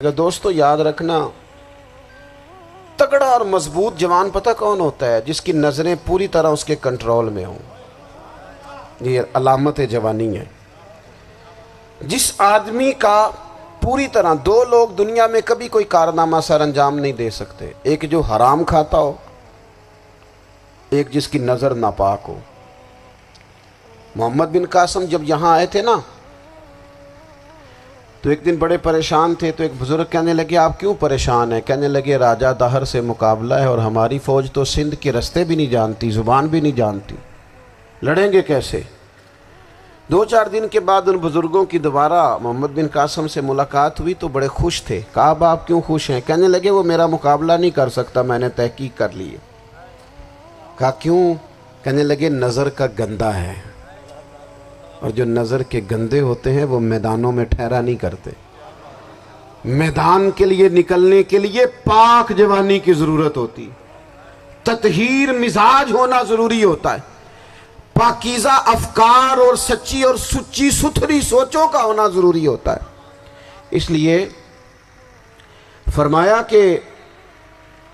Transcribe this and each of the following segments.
دوستو یاد رکھنا، تگڑا اور مضبوط جوان پتہ کون ہوتا ہے؟ جس کی نظریں پوری طرح اس کے کنٹرول میں ہوں۔ یہ علامت جوانی ہے۔ جس آدمی کا پوری طرح، دو لوگ دنیا میں کبھی کوئی کارنامہ سر انجام نہیں دے سکتے، ایک جو حرام کھاتا ہو، ایک جس کی نظر ناپاک ہو۔ محمد بن قاسم جب یہاں آئے تھے نا، تو ایک دن بڑے پریشان تھے، تو ایک بزرگ کہنے لگے آپ کیوں پریشان ہیں؟ کہنے لگے راجہ دہر سے مقابلہ ہے اور ہماری فوج تو سندھ کے رستے بھی نہیں جانتی، زبان بھی نہیں جانتی، لڑیں گے کیسے؟ 2-4 دن کے بعد ان بزرگوں کی دوبارہ محمد بن قاسم سے ملاقات ہوئی تو بڑے خوش تھے۔ کہا اب آپ کیوں خوش ہیں؟ کہنے لگے وہ میرا مقابلہ نہیں کر سکتا، میں نے تحقیق کر لی ہے۔ کہا کیوں؟ کہنے لگے نظر کا گندہ ہے، اور جو نظر کے گندے ہوتے ہیں وہ میدانوں میں ٹھہرا نہیں کرتے۔ میدان کے لیے نکلنے کے لیے پاک جوانی کی ضرورت ہوتی، تطہیر مزاج ہونا ضروری ہوتا ہے، پاکیزہ افکار اور سچی اور سچی ستھری سوچوں کا ہونا ضروری ہوتا ہے۔ اس لیے فرمایا کہ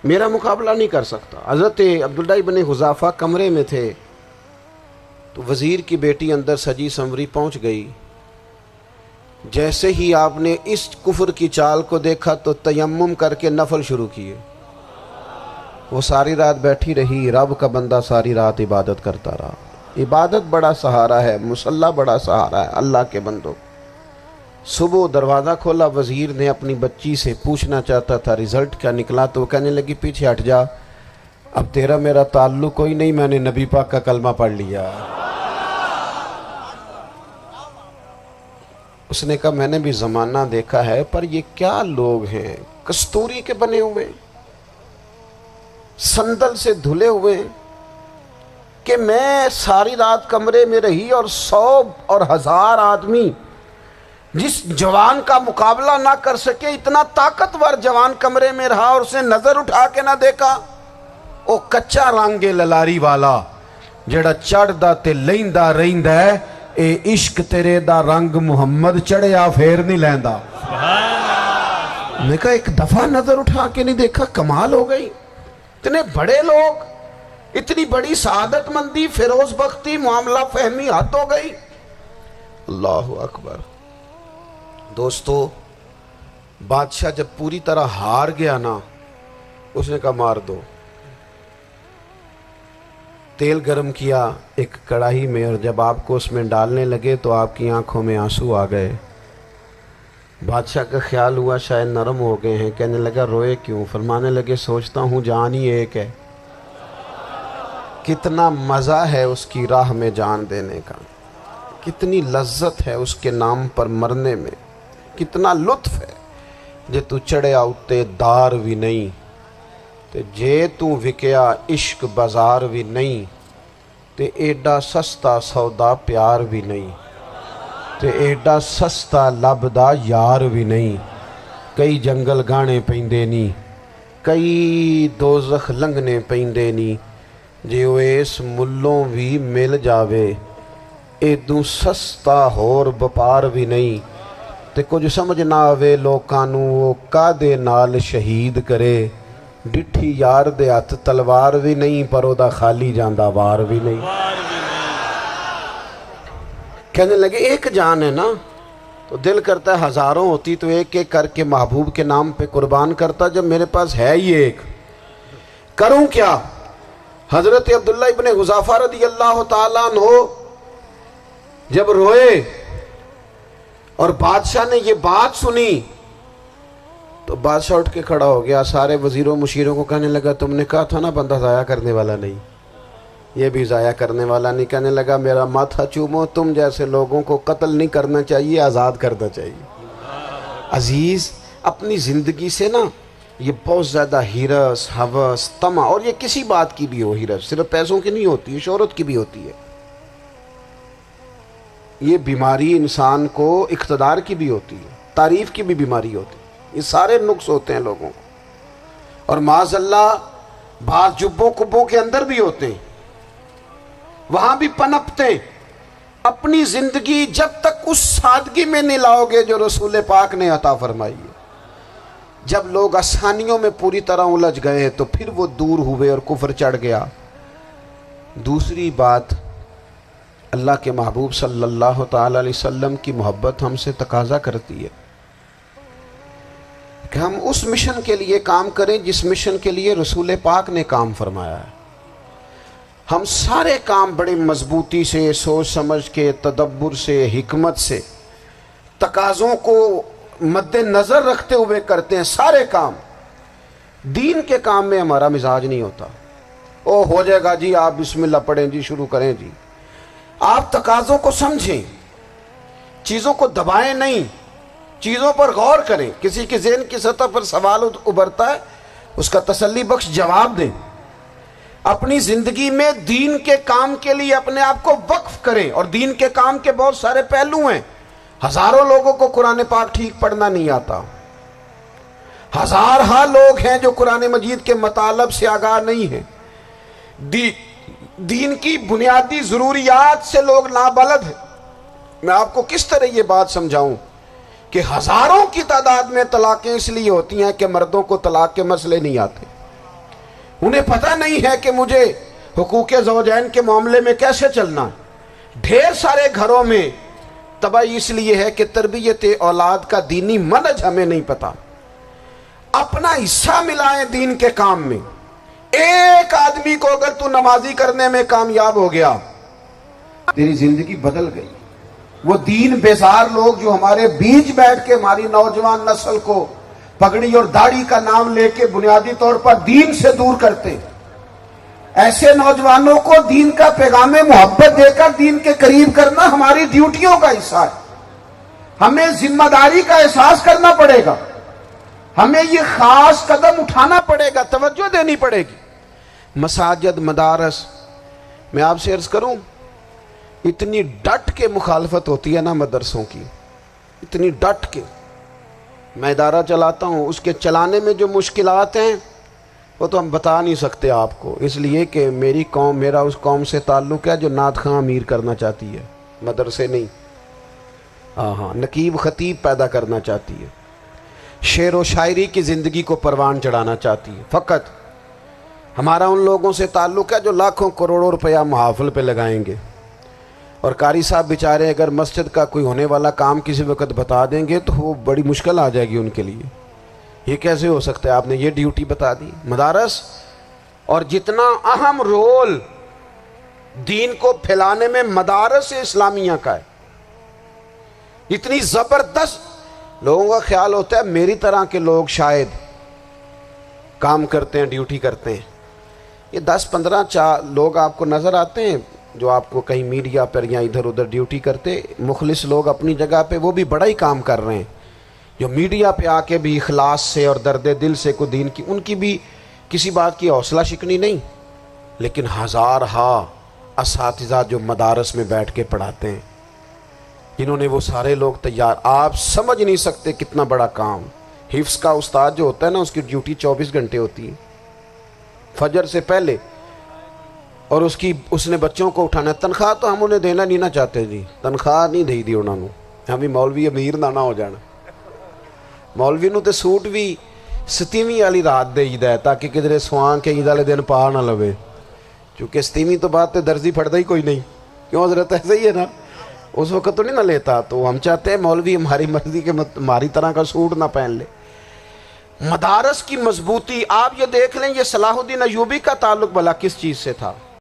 میرا مقابلہ نہیں کر سکتا۔ حضرت عبداللہ ابن حذافہ کمرے میں تھے، تو وزیر کی بیٹی اندر سجی سنوری پہنچ گئی۔ جیسے ہی آپ نے اس کفر کی چال کو دیکھا تو تیمم کر کے نفل شروع کیے۔ وہ ساری رات بیٹھی رہی، رب کا بندہ ساری رات عبادت کرتا رہا۔ عبادت بڑا سہارا ہے، مصلی بڑا سہارا ہے اللہ کے بندوں۔ صبح دروازہ کھولا، وزیر نے اپنی بچی سے پوچھنا چاہتا تھا رزلٹ کیا نکلا، تو وہ کہنے لگی پیچھے ہٹ جا، اب تیرا میرا تعلق کوئی نہیں، میں نے نبی پاک کا کلمہ پڑھ لیا۔ اس نے کہا میں نے بھی زمانہ دیکھا ہے، پر یہ کیا لوگ ہیں، کستوری کے بنے ہوئے، سندل سے دھلے ہوئے، کہ میں ساری رات کمرے میں رہی اور 100 اور 1000 آدمی جس جوان کا مقابلہ نہ کر سکے، اتنا طاقتور جوان کمرے میں رہا اور اسے نظر اٹھا کے نہ دیکھا۔ او کچا رنگ للاری والا جڑا چڑھدا تے لیندا رہندا ہے، اے عشق تیرے دا رنگ محمد چڑھیا پھر نہیں لیندا۔ میں کہا ایک دفعہ نظر اٹھا کے نہیں دیکھا، کمال ہو گئی۔ اتنے بڑے لوگ، اتنی بڑی سعادت مندی، فیروز بختی، معاملہ فہمی حد ہو گئی۔ اللہ اکبر۔ دوستو بادشاہ جب پوری طرح ہار گیا نا، اس نے کہا مار دو۔ تیل گرم کیا ایک کڑاہی میں، اور جب آپ کو اس میں ڈالنے لگے تو آپ کی آنکھوں میں آنسو آ گئے۔ بادشاہ کا خیال ہوا شاید نرم ہو گئے ہیں، کہنے لگا روئے کیوں؟ فرمانے لگے سوچتا ہوں جان ہی ایک ہے، کتنا مزہ ہے اس کی راہ میں جان دینے کا، کتنی لذت ہے اس کے نام پر مرنے میں، کتنا لطف ہے۔ جے تو چڑھیا اتے دار بھی نہیں، تے جے تو وکیا عشق بازار بھی نہیں، تے ایڈا سستا سودا پیار بھی نہیں، تے ایڈا سستا لبدا یار بھی نہیں۔ کئی جنگل گانے پیندے نہیں، کئی دوزخ لنگنے پیندے نہیں، جے وہ اس ملوں بھی مل جاوے، ایدوں سستا ہور بپار بھی نہیں۔ تے کچھ سمجھ نہ آوے لوکاں نوں وہ کادے نال شہید کرے، ڈٹھی یار دے ہاتھ تلوار بھی نہیں، پر او دا خالی جاندہ وار بھی نہیں۔ کہنے لگے ایک جان ہے نا، تو دل کرتا ہے ہزاروں ہوتی تو ایک ایک کر کے محبوب کے نام پہ قربان کرتا، جب میرے پاس ہے ہی ایک، کروں کیا؟ حضرت عبداللہ ابن حذافہ رضی اللہ تعالیٰ عنہ جب روئے اور بادشاہ نے یہ بات سنی، تو بادشاہ اٹھ کے کھڑا ہو گیا، سارے وزیروں مشیروں کو کہنے لگا تم نے کہا تھا نا بندہ ضائع کرنے والا نہیں، یہ بھی ضائع کرنے والا نہیں۔ کہنے لگا میرا ماتھا چومو، تم جیسے لوگوں کو قتل نہیں کرنا چاہیے، آزاد کرنا چاہیے۔ عزیز اپنی زندگی سے نا یہ بہت زیادہ ہرس، ہوس، طمع، اور یہ کسی بات کی بھی ہو، ہرس صرف پیسوں کی نہیں ہوتی ہے، شہرت کی بھی ہوتی ہے، یہ بیماری انسان کو اقتدار کی بھی ہوتی ہے، تعریف کی بھی بیماری ہوتی ہے، یہ سارے نقص ہوتے ہیں لوگوں کو، اور معاذ اللہ بعض جبوں کبوں کے اندر بھی ہوتے ہیں، وہاں بھی پنپتے ہیں۔ اپنی زندگی جب تک اس سادگی میں نہیں لاؤ گے جو رسول پاک نے عطا فرمائی ہے، جب لوگ آسانیوں میں پوری طرح الجھ گئے تو پھر وہ دور ہوئے اور کفر چڑھ گیا۔ دوسری بات، اللہ کے محبوب صلی اللہ تعالی علیہ وسلم کی محبت ہم سے تقاضا کرتی ہے کہ ہم اس مشن کے لیے کام کریں جس مشن کے لیے رسول پاک نے کام فرمایا ہے۔ ہم سارے کام بڑے مضبوطی سے، سوچ سمجھ کے، تدبر سے، حکمت سے، تقاضوں کو مد نظر رکھتے ہوئے کرتے ہیں سارے کام۔ دین کے کام میں ہمارا مزاج نہیں ہوتا، او ہو جائے گا جی، آپ بسم اللہ پڑھیں جی، شروع کریں جی۔ آپ تقاضوں کو سمجھیں، چیزوں کو دبائیں نہیں، چیزوں پر غور کریں۔ کسی کے ذہن کی سطح پر سوال ابھرتا ہے، اس کا تسلی بخش جواب دیں۔ اپنی زندگی میں دین کے کام کے لیے اپنے آپ کو وقف کریں، اور دین کے کام کے بہت سارے پہلو ہیں۔ ہزاروں لوگوں کو قرآن پاک ٹھیک پڑھنا نہیں آتا، ہزارہا لوگ ہیں جو قرآن مجید کے مطالب سے آگاہ نہیں ہیں، دین کی بنیادی ضروریات سے لوگ نابلد ہیں۔ میں آپ کو کس طرح یہ بات سمجھاؤں کہ ہزاروں کی تعداد میں طلاقیں اس لیے ہوتی ہیں کہ مردوں کو طلاق کے مسئلے نہیں آتے، انہیں پتہ نہیں ہے کہ مجھے حقوق زوجین کے معاملے میں کیسے چلنا۔ ڈھیر سارے گھروں میں تباہی اس لیے ہے کہ تربیت اولاد کا دینی منہج ہمیں نہیں پتا۔ اپنا حصہ ملائیں دین کے کام میں۔ ایک آدمی کو اگر تو نمازی کرنے میں کامیاب ہو گیا، تیری زندگی بدل گئی۔ وہ دین بیزار لوگ جو ہمارے بیچ بیٹھ کے ہماری نوجوان نسل کو پگڑی اور داڑھی کا نام لے کے بنیادی طور پر دین سے دور کرتے، ایسے نوجوانوں کو دین کا پیغام محبت دے کر دین کے قریب کرنا ہماری ڈیوٹیوں کا حصہ ہے۔ ہمیں ذمہ داری کا احساس کرنا پڑے گا، ہمیں یہ خاص قدم اٹھانا پڑے گا، توجہ دینی پڑے گی۔ مساجد، مدارس، میں آپ سے عرض کروں، اتنی ڈٹ کے مخالفت ہوتی ہے نا مدرسوں کی، اتنی ڈٹ کے۔ میں ادارہ چلاتا ہوں، اس کے چلانے میں جو مشکلات ہیں وہ تو ہم بتا نہیں سکتے آپ کو، اس لیے کہ میری قوم، میرا اس قوم سے تعلق ہے جو نعت خواں امیر کرنا چاہتی ہے، مدرسے نہیں۔ ہاں، نقیب خطیب پیدا کرنا چاہتی ہے، شعر و شاعری کی زندگی کو پروان چڑھانا چاہتی ہے۔ فقط ہمارا ان لوگوں سے تعلق ہے جو لاکھوں کروڑوں روپیہ محافل پہ لگائیں گے، اور قاری صاحب بیچارے اگر مسجد کا کوئی ہونے والا کام کسی وقت بتا دیں گے تو وہ بڑی مشکل آ جائے گی ان کے لیے۔ یہ کیسے ہو سکتا ہے، آپ نے یہ ڈیوٹی بتا دی۔ مدارس، اور جتنا اہم رول دین کو پھیلانے میں مدارس اسلامیہ کا ہے، اتنی زبردست، لوگوں کا خیال ہوتا ہے میری طرح کے لوگ شاید کام کرتے ہیں، ڈیوٹی کرتے ہیں۔ یہ 10-15 لوگ آپ کو نظر آتے ہیں جو آپ کو کہیں میڈیا پر یا ادھر ادھر ڈیوٹی کرتے، مخلص لوگ اپنی جگہ پہ، وہ بھی بڑا ہی کام کر رہے ہیں، جو میڈیا پہ آ کے بھی اخلاص سے اور درد دل سے کو دین کی، ان کی بھی کسی بات کی حوصلہ شکنی نہیں۔ لیکن ہزارہا اساتذہ جو مدارس میں بیٹھ کے پڑھاتے ہیں، جنہوں نے وہ سارے لوگ تیار، آپ سمجھ نہیں سکتے کتنا بڑا کام۔ حفظ کا استاد جو ہوتا ہے نا، اس کی ڈیوٹی 24 گھنٹے ہوتی ہے، فجر سے پہلے، اور اس نے بچوں کو اٹھانا۔ تنخواہ تو ہم انہیں دینا نہیں نہ چاہتے جی، تنخواہ نہیں دے دی انہوں نے، ہمیں مولوی امیر نہ ہو جانا۔ مولوی نو تے سوٹ بھی 27ویں والی رات دے ہے تاکہ کدھر سوان کے عید والے دن پا نہ لوے، چونکہ 27ویں تو بات تے درزی پھڑتا ہی کوئی نہیں، کیوں حضرت؟ ایسے ہی ہے نا، اس وقت تو نہیں نہ لیتا۔ تو ہم چاہتے ہیں مولوی ہماری مرضی کے ہماری طرح کا سوٹ نہ پہن لے۔ مدارس کی مضبوطی، آپ یہ دیکھ لیں، یہ صلاح الدین ایوبی کا تعلق بھلا کس چیز سے تھا؟